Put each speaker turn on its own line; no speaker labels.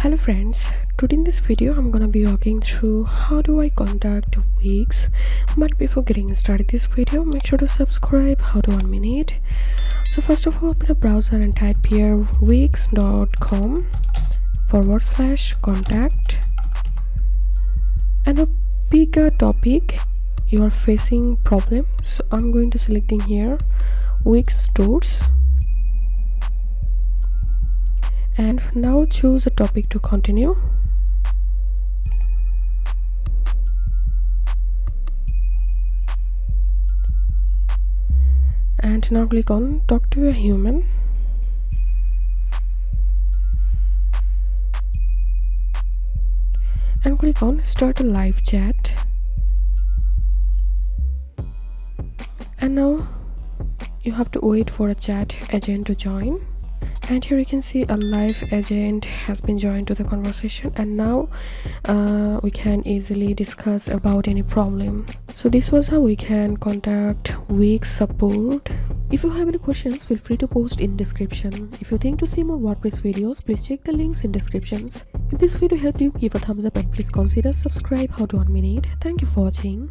Hello friends, today in this video I'm gonna be walking through how do I contact Wix. But before getting started this video, make sure to subscribe. How to 1 minute. So first of all, open a browser and type here wix.com/contact and pick a topic you are facing problem. So I'm going to selecting here Wix stores. And now choose a topic to continue. And now click on talk to a human. And click on start a live chat. And now you have to wait for a chat agent to join. And here you can see a live agent has been joined to the conversation, and now we can easily discuss about any problem. So this was how we can contact Wix support. If you have any questions, feel free to post in description. If you think to see more WordPress videos, please check the links in descriptions. If this video helped you, give a thumbs up and please consider subscribe. How to 1 minute. Thank you for watching.